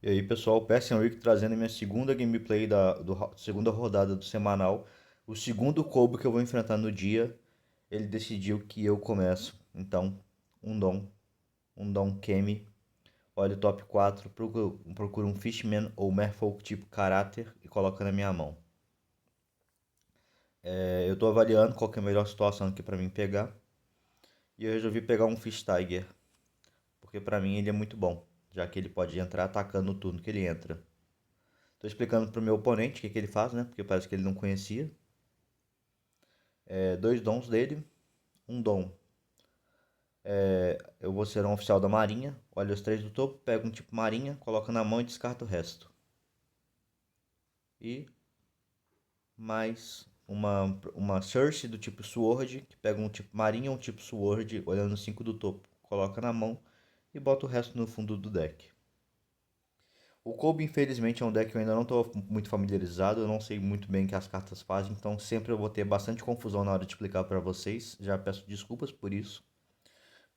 E aí, pessoal, Persian Rick trazendo minha segunda gameplay segunda rodada do semanal. O segundo combo que eu vou enfrentar no dia, ele decidiu que eu começo. Então, um Dom, um Dom Kemi, olha o top 4, procura um Fishman ou Merfolk tipo caráter e coloca na minha mão. Eu tô avaliando qual que é a melhor situação aqui pra mim pegar. E eu resolvi pegar um Fish Tiger, porque pra mim ele é muito bom, já que ele pode entrar atacando no turno que ele entra. Tô explicando pro meu oponente o que ele faz, né? Porque parece que ele não conhecia. Dois dons dele. Um dom. Eu vou ser um oficial da marinha. Olha os três do topo, pega um tipo marinha, coloca na mão e descarta o resto. E mais uma Cersei do tipo Sword, que pega um tipo marinha ou um tipo Sword, olhando os 5 do topo. Coloca na mão e bota o resto no fundo do deck. O Kobe, infelizmente, é um deck que eu ainda não estou muito familiarizado, eu não sei muito bem o que as cartas fazem, então sempre eu vou ter bastante confusão na hora de explicar para vocês. Já peço desculpas por isso,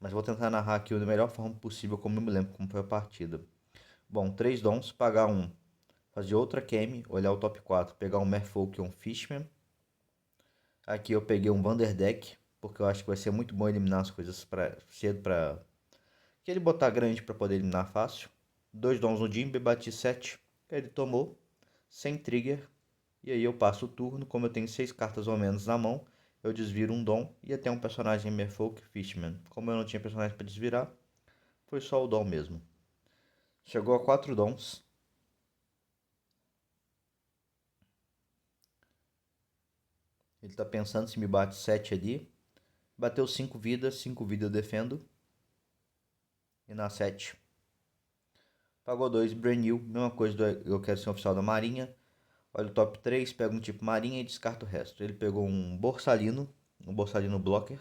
mas vou tentar narrar aqui da melhor forma possível, como eu me lembro como foi a partida. Bom, três dons, pagar um, fazer outra Kemi, olhar o top 4, pegar um Merfolk e um Fishman. Aqui eu peguei um Vanderdeck, porque eu acho que vai ser muito bom eliminar as coisas cedo para que ele botar grande para poder eliminar fácil. Dois dons no Jimbe, bati 7, ele tomou, sem trigger. E aí eu passo o turno, como eu tenho 6 cartas ou menos na mão, eu desviro um dom e até um personagem Merfolk Fishman. Como eu não tinha personagem para desvirar, foi só o dom mesmo. Chegou a 4 dons. Ele tá pensando se me bate 7 ali. Bateu 5 vidas, 5 vidas eu defendo. E na 7. Pagou 2, brand new, mesma coisa eu quero ser um oficial da marinha. Olha o top 3, pega um tipo marinha e descarta o resto. Ele pegou um Borsalino Blocker.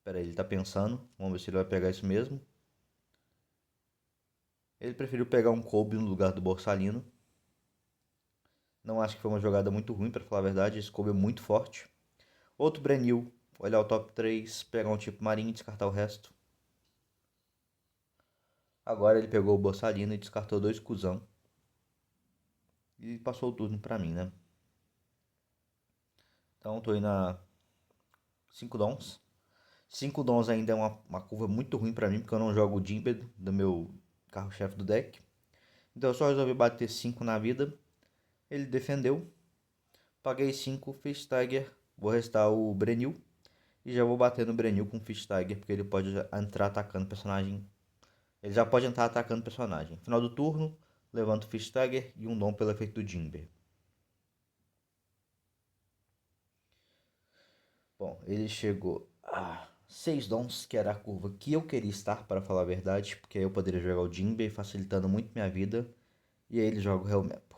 Pera aí, ele tá pensando. Vamos ver se ele vai pegar isso mesmo. Ele preferiu pegar um Kobe no lugar do Borsalino. Não acho que foi uma jogada muito ruim, para falar a verdade. Esse Kobe é muito forte. Outro Brenil, olhar o top 3, pegar um tipo marinho e descartar o resto. Agora ele pegou o Borsalino e descartou dois cuzão. E passou o turno pra mim, né? Então tô indo a 5 dons. 5 dons ainda é uma curva muito ruim pra mim, porque eu não jogo o Jimbed do meu carro-chefe do deck. Então eu só resolvi bater 5 na vida. Ele defendeu. Paguei 5, fiz Tiger. Vou restar o Brenil. E já vou bater no Brenil com o Fish Tiger, porque ele pode entrar atacando o personagem. Ele já pode entrar atacando o personagem. Final do turno, levanta o Fish Tiger e um dom pelo efeito do Jimber. Bom, ele chegou a 6 dons, que era a curva que eu queria estar, para falar a verdade, porque aí eu poderia jogar o Jimber, facilitando muito minha vida. E aí ele joga o Hellmap.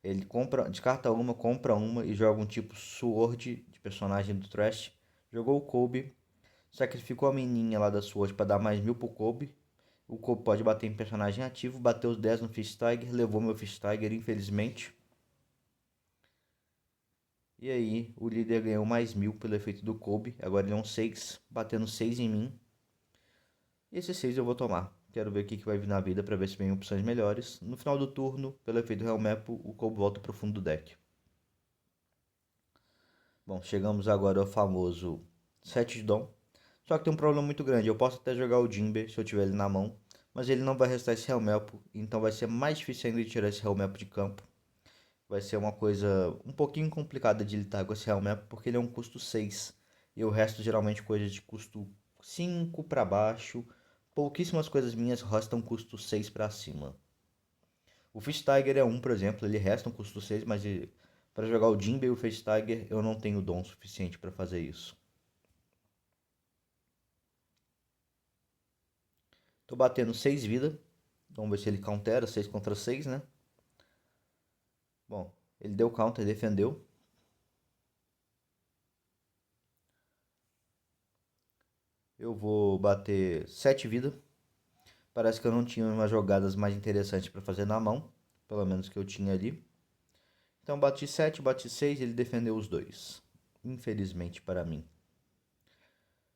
Ele compra, descarta uma, compra uma e joga um tipo Sword de personagem do Trash. Jogou o Kobe, sacrificou a menininha lá da Sword para dar mais 1000 pro Kobe. O Kobe pode bater em personagem ativo, bateu os 10 no Fish Tiger, levou meu Fish Tiger, infelizmente. E aí, o líder ganhou mais 1000 pelo efeito do Kobe. Agora ele é um 6, batendo 6 em mim. E esse 6 eu vou tomar. Quero ver o que vai vir na vida para ver se vem opções melhores. No final do turno, pelo efeito Hellmap, o Kobe volta pro fundo do deck. Bom, chegamos agora ao famoso 7 de Dom. Só que tem um problema muito grande. Eu posso até jogar o Jimber se eu tiver ele na mão, mas ele não vai restar esse Hellmap, então vai ser mais difícil ainda de tirar esse Hellmap de campo. Vai ser uma coisa um pouquinho complicada de lidar com esse Hellmap, porque ele é um custo 6 e o resto geralmente coisas de custo 5 para baixo. Pouquíssimas coisas minhas restam custo 6 para cima. O Fish Tiger é um, por exemplo, ele resta um custo 6, mas para jogar o Jimbe e o Fish Tiger eu não tenho dom suficiente para fazer isso. Tô batendo 6 vida. Vamos ver se ele countera 6 contra 6, né? Bom, ele deu counter, defendeu. Eu vou bater 7 vida. Parece que eu não tinha umas jogadas mais interessantes para fazer na mão, pelo menos que eu tinha ali. Então bati 7, bati 6, ele defendeu os dois. Infelizmente para mim.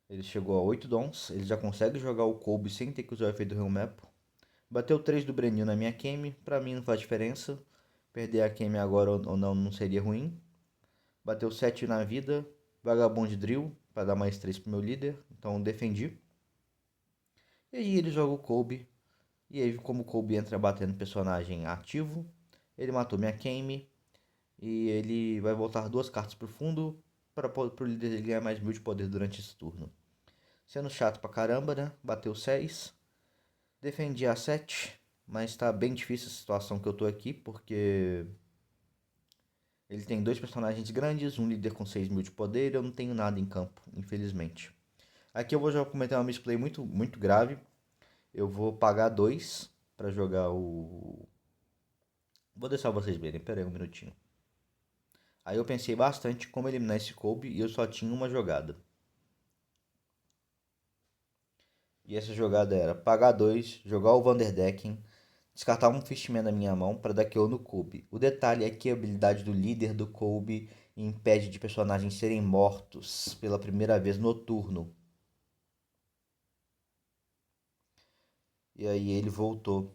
Ele chegou a 8 dons, ele já consegue jogar o Kobe sem ter que usar o efeito do Hellmap. Bateu 3 do Brenil na minha Kame, pra mim não faz diferença. Perder a Kame agora ou não seria ruim. Bateu 7 na vida, Vagabond Drill, pra dar mais 3 pro meu líder, então defendi. E aí ele joga o Kobe, e aí como o Kobe entra batendo personagem ativo, ele matou minha Kame, e ele vai voltar 2 cartas pro fundo, para o líder dele ganhar mais 1000 de poder durante esse turno. Sendo chato pra caramba, né? Bateu 6. Defendi a 7, mas tá bem difícil a situação que eu tô aqui, porque ele tem 2 personagens grandes, um líder com 6000 de poder e eu não tenho nada em campo, infelizmente. Aqui eu vou já cometer uma misplay muito grave. Eu vou pagar 2 pra jogar o... Vou deixar vocês verem, pera aí um minutinho. Aí eu pensei bastante como eliminar esse Kobe e eu só tinha uma jogada. E essa jogada era pagar 2, jogar o Vanderdecken, descartar um Fishman da minha mão para dar KO no Kobe. O detalhe é que a habilidade do líder do Kobe impede de personagens serem mortos pela primeira vez no turno. E aí ele voltou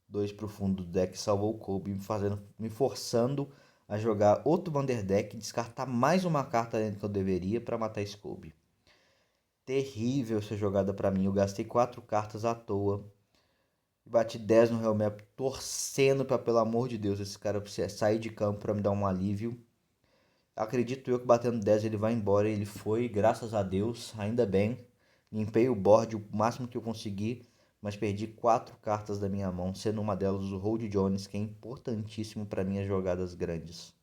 2 pro fundo do deck, salvou o Kobe, me forçando a jogar outro Vanderdeck e descartar mais uma carta dentro que eu deveria para matar esse Kobe. Terrível essa jogada para mim, eu gastei 4 cartas à toa. Bati 10 no Real Map, torcendo pra, pelo amor de Deus, esse cara sair de campo pra me dar um alívio. Acredito eu que batendo 10 ele vai embora. Ele foi, graças a Deus, ainda bem. Limpei o board o máximo que eu consegui, mas perdi 4 cartas da minha mão, sendo uma delas o Hold Jones, que é importantíssimo para minhas jogadas grandes.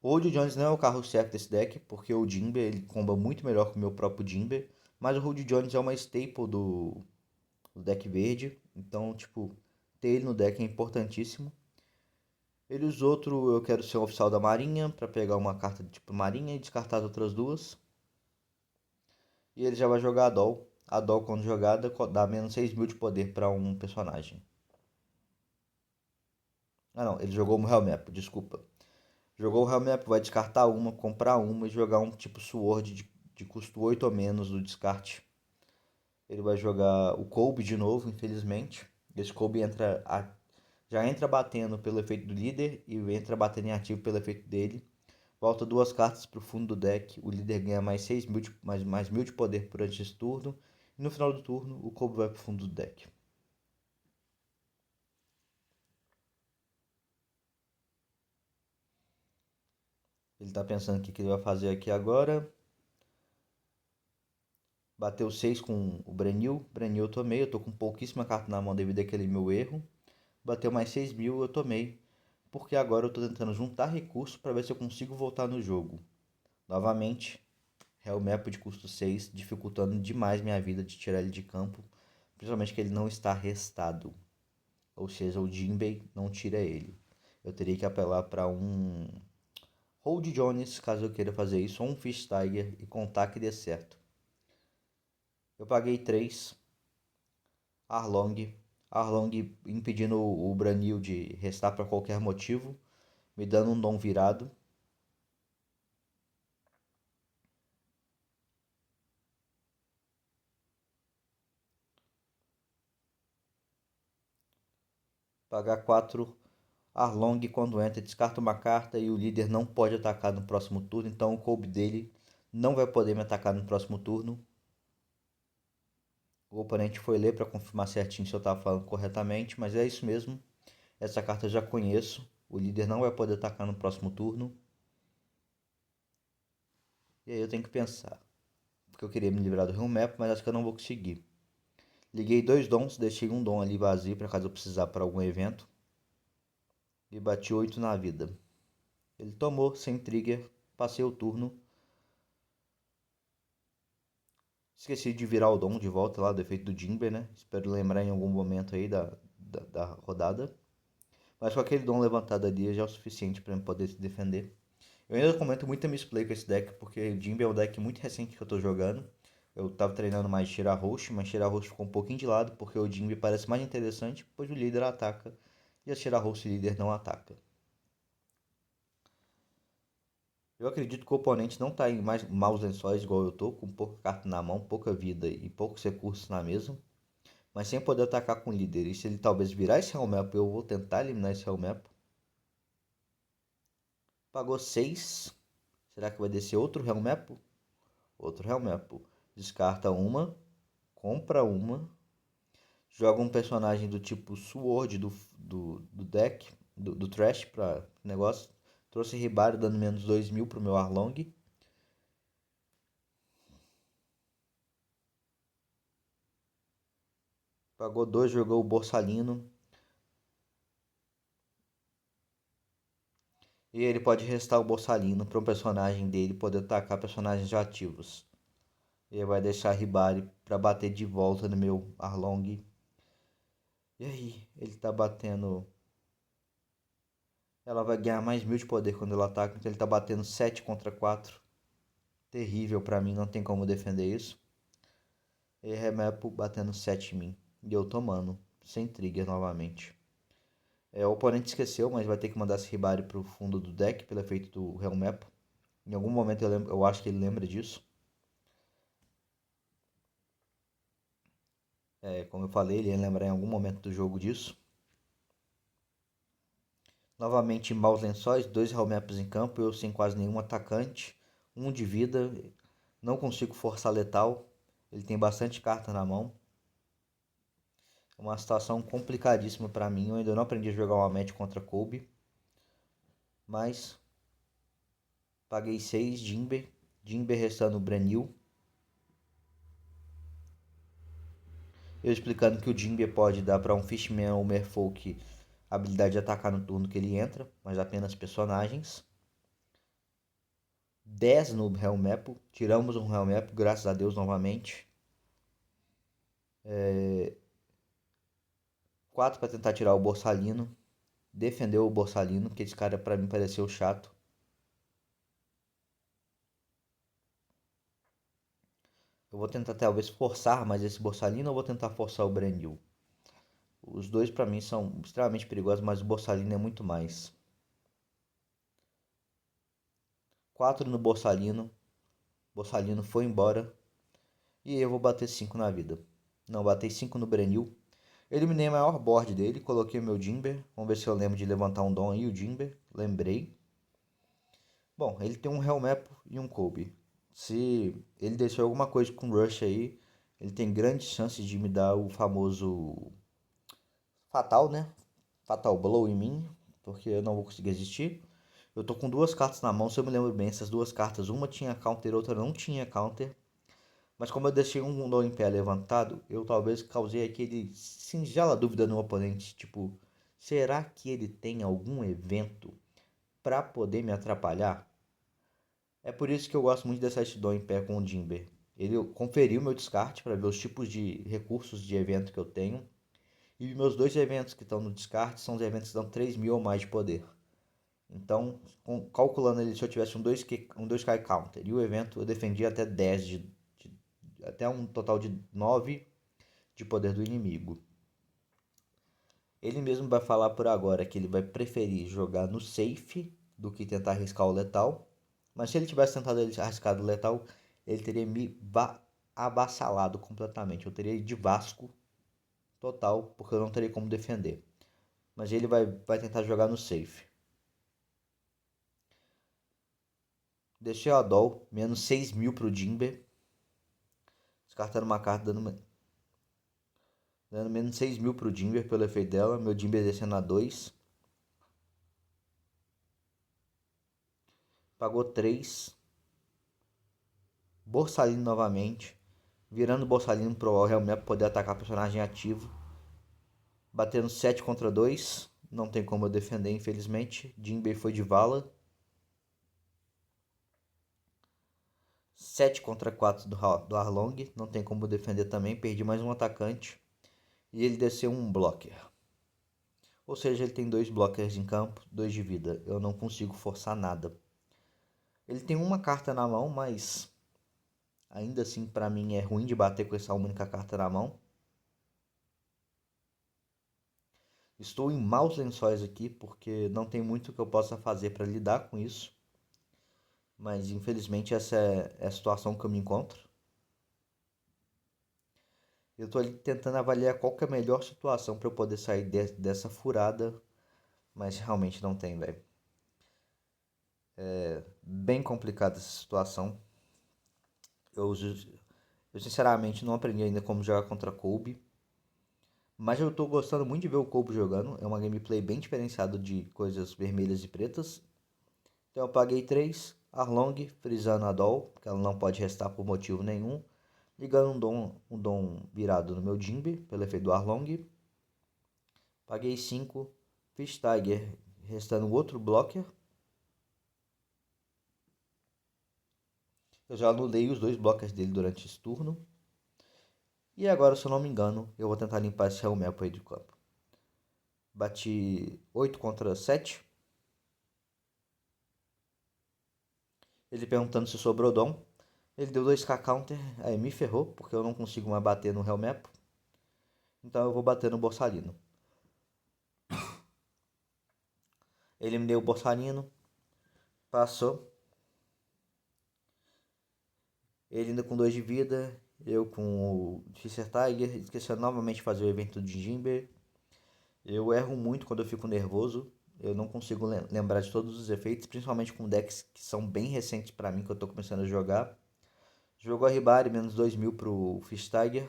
O Hold Jones não é o carro certo desse deck, porque o Jimber ele comba muito melhor que o meu próprio Jimber, mas o Hold Jones é uma staple do deck verde, então, tipo, ter ele no deck é importantíssimo. Ele usou outro, eu quero ser um oficial da marinha, para pegar uma carta de tipo marinha e descartar as outras duas. E ele já vai jogar a Doll. A Doll, quando jogada, dá menos 6000 de poder para um personagem. Ah não, ele jogou o Hellmap, desculpa. Jogou o Hellmap, vai descartar uma, comprar uma e jogar um tipo Sword de custo 8 ou menos do descarte. Ele vai jogar o Kobe de novo, infelizmente. Esse Kobe já entra batendo pelo efeito do líder e entra batendo em ativo pelo efeito dele. Volta 2 cartas para o fundo do deck. O líder ganha mais 6000 mais 1000 de poder durante esse turno. E no final do turno, o Kobe vai para o fundo do deck. Ele está pensando o que ele vai fazer aqui agora. Bateu 6 com o Brenil. Brenil eu tomei. Eu tô com pouquíssima carta na mão devido àquele meu erro. Bateu mais 6000, eu tomei. Porque agora eu tô tentando juntar recursos para ver se eu consigo voltar no jogo. Novamente, Hellmap de custo 6, dificultando demais minha vida de tirar ele de campo. Principalmente que ele não está restado. Ou seja, o Jinbei não tira ele. Eu teria que apelar para um Hold Jones, caso eu queira fazer isso, ou um Fish Tiger e contar que dê certo. Eu paguei 3 Arlong. Arlong impedindo o Branil de restar por qualquer motivo, me dando um dom virado. Pagar 4 Arlong quando entra, descarta uma carta e o líder não pode atacar no próximo turno, então o Kobe dele não vai poder me atacar no próximo turno. O oponente foi ler para confirmar certinho se eu estava falando corretamente, mas é isso mesmo. Essa carta eu já conheço. O líder não vai poder atacar no próximo turno. E aí eu tenho que pensar. Porque eu queria me livrar do Real Map, mas acho que eu não vou conseguir. Liguei 2 dons, deixei um dom ali vazio para caso eu precisar para algum evento. E bati 8 na vida. Ele tomou, sem trigger. Passei o turno. Esqueci de virar o dom de volta lá do efeito do Jimber, né? Espero lembrar em algum momento aí da rodada. Mas com aquele dom levantado ali já é o suficiente para eu poder se defender. Eu ainda comento muita misplay com esse deck, porque o Jimby é um deck muito recente que eu tô jogando. Eu tava treinando mais Tira Roche, mas Tira Roche ficou um pouquinho de lado, porque o Jimby parece mais interessante, pois o líder ataca, e a Tira Roche líder não ataca. Eu acredito que o oponente não tá em maus lençóis igual eu tô, com pouca carta na mão, pouca vida e poucos recursos na mesa, mas sem poder atacar com o líder. E se ele talvez virar esse Helmepo, eu vou tentar eliminar esse Helmepo. Pagou 6. Será que vai descer outro Helmepo? Outro Helmepo. Descarta uma, compra uma, joga um personagem do tipo Sword do deck, do Trash pra negócio. Trouxe Ribari dando menos 2000 pro meu Arlong. Pagou 2, jogou o Borsalino. E ele pode restar o Borsalino para um personagem dele poder atacar personagens ativos. Ele vai deixar a Ribari para bater de volta no meu Arlong. E aí, ele tá batendo. Ela vai ganhar mais 1000 de poder quando ela ataca, então ele tá batendo 7 contra 4. Terrível pra mim, não tem como defender isso. E Remepo batendo 7 em mim. E eu tomando, sem trigger novamente. O oponente esqueceu, mas vai ter que mandar esse Ribari pro fundo do deck pelo efeito do Helmepo. Em algum momento eu acho que ele lembra disso. Como eu falei, ele ia lembrar em algum momento do jogo disso. Novamente, maus lençóis, 2 Helmeps em campo, eu sem quase nenhum atacante, 1 de vida, não consigo forçar letal, ele tem bastante carta na mão. É uma situação complicadíssima para mim, eu ainda não aprendi a jogar uma match contra Kobe, mas paguei 6 Jimber restando Branil. Eu explicando que o Jimber pode dar para um Fishman ou Merfolk a habilidade de atacar no turno que ele entra, mas apenas personagens. 10 no Helmepo, tiramos um Helmepo, graças a Deus novamente. 4 para tentar tirar o Borsalino. Defendeu o Borsalino, que esse cara pra mim pareceu chato. Eu vou tentar talvez forçar mais esse Borsalino ou vou tentar forçar o Brandil. Os dois pra mim são extremamente perigosos, mas o Borsalino é muito mais. 4 no Borsalino. Borsalino foi embora. E eu vou bater 5 na vida. Não, batei 5 no Brandil. Eliminei a maior board dele, coloquei o meu Jimber. Vamos ver se eu lembro de levantar um Dom aí, o Jimber. Lembrei. Bom, ele tem um Helmepo e um Kobe. Se ele deixou alguma coisa com Rush aí, ele tem grandes chances de me dar o famoso Fatal, né? Fatal Blow em mim, porque eu não vou conseguir resistir. Eu tô com duas cartas na mão, se eu me lembro bem, essas duas cartas, uma tinha counter, outra não tinha counter. Mas como eu deixei um Dom em pé levantado, eu talvez causei aquele singela dúvida no oponente, tipo, será que ele tem algum evento para poder me atrapalhar? É por isso que eu gosto muito dessa Dom em pé com o Jimber. Ele conferiu meu descarte para ver os tipos de recursos de evento que eu tenho. E meus dois eventos que estão no descarte são os eventos que dão 3000 ou mais de poder. Então, calculando ele, se eu tivesse um 2K counter e o evento eu defendia até 10 até um total de 9 de poder do inimigo. Ele mesmo vai falar por agora que ele vai preferir jogar no safe do que tentar arriscar o letal. Mas se ele tivesse tentado arriscar o letal, ele teria me avassalado completamente. Eu teria ido de Vasco total, porque eu não teria como defender. Mas ele vai tentar jogar no safe. Deixei o Adol, menos 6000 pro Jimber. Descartando uma carta, dando menos 6000 pro Jimber pelo efeito dela. Meu Jimber descendo a 2. Pagou 3. Borsalino novamente. Virando o Borsalino pro realmente poder atacar personagem ativo. Batendo 7 contra 2. Não tem como eu defender, infelizmente. Jinbei foi de vala. 7 contra 4 do Arlong. Não tem como defender também. Perdi mais um atacante. E ele desceu um blocker. Ou seja, ele tem 2 blockers em campo, 2 de vida. Eu não consigo forçar nada. Ele tem uma carta na mão, mas ainda assim para mim é ruim de bater com essa única carta na mão. Estou em maus lençóis aqui porque não tem muito que eu possa fazer para lidar com isso. Mas infelizmente essa é a situação que eu me encontro. Eu tô ali tentando avaliar qual que é a melhor situação para eu poder sair dessa furada, mas realmente não tem, velho. Bem complicada essa situação. Eu, eu sinceramente não aprendi ainda como jogar contra Kobe, mas eu tô gostando muito de ver o Kobe jogando. É uma gameplay bem diferenciada de coisas vermelhas e pretas. Então eu paguei 3 Arlong, frisando a Doll, que ela não pode restar por motivo nenhum. Ligando um dom virado no meu Jimbe, pelo efeito do Arlong. Paguei 5 Fish Tiger, restando outro blocker. Eu já anulei os dois blockers dele durante esse turno. E agora, se eu não me engano, eu vou tentar limpar esse Helmepo aí de campo. Bati 8 contra 7. Ele perguntando se sobrou dom. Ele deu 2k counter, aí me ferrou, porque eu não consigo mais bater no Helmepo. Então eu vou bater no Borsalino. Ele me deu o Borsalino, passou. Ele ainda com 2 de vida, eu com o Fischer Tiger, esquecendo novamente de fazer o evento de Jimber. Eu erro muito quando eu fico nervoso. Eu não consigo lembrar de todos os efeitos, principalmente com decks que são bem recentes pra mim, que eu tô começando a jogar. Jogou a Ribari, menos 2000 pro Fish Tiger.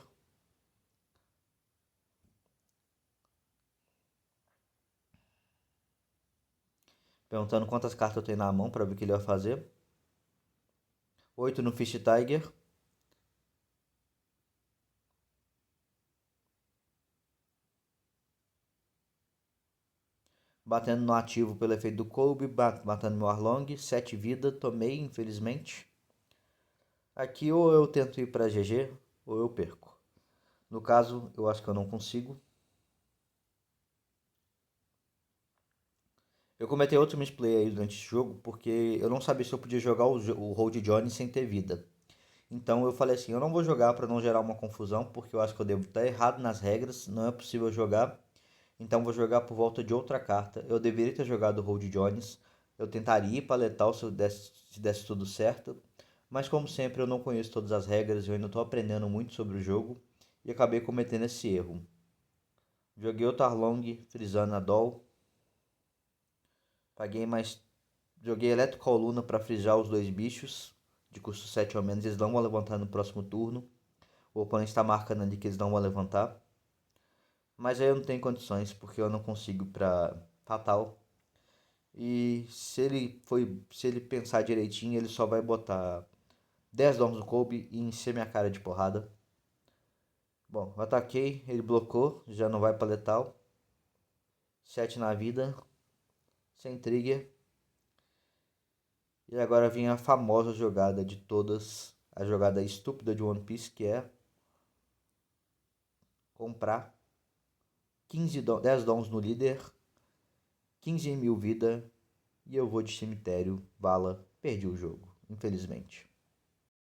Perguntando quantas cartas eu tenho na mão pra ver o que ele vai fazer. 8 no Fish Tiger. Batendo no ativo pelo efeito do Kobe, matando meu Arlong. 7 vida, tomei, infelizmente. Aqui ou eu tento ir pra GG, ou eu perco. No caso, eu acho que eu não consigo. Eu cometei outro misplay aí durante esse jogo, porque eu não sabia se eu podia jogar o Hold Johnny sem ter vida. Então eu falei assim, eu não vou jogar para não gerar uma confusão, porque eu acho que eu devo estar errado nas regras, não é possível jogar. Então vou jogar por volta de outra carta. Eu deveria ter jogado o Hold Jones. Eu tentaria ir para letal se desse tudo certo. Mas como sempre eu não conheço todas as regras, eu ainda estou aprendendo muito sobre o jogo e acabei cometendo esse erro. Joguei o Tarlong, frisando a Doll. Paguei mais. Joguei Eletrocoluna para frisar os dois bichos. De custo 7 ou menos, eles não vão levantar no próximo turno. O oponente está marcando ali que eles não vão levantar. Mas aí eu não tenho condições, porque eu não consigo para fatal. E se ele pensar direitinho, ele só vai botar 10 dons no Kobe e encher minha cara de porrada. Bom, eu ataquei, ele blocou, já não vai para letal. 7 na vida, sem trigger. E agora vem a famosa jogada de todas, a jogada estúpida de One Piece, que é comprar 10 dons no líder, 15 mil vida, e eu vou de cemitério, bala, perdi o jogo, infelizmente.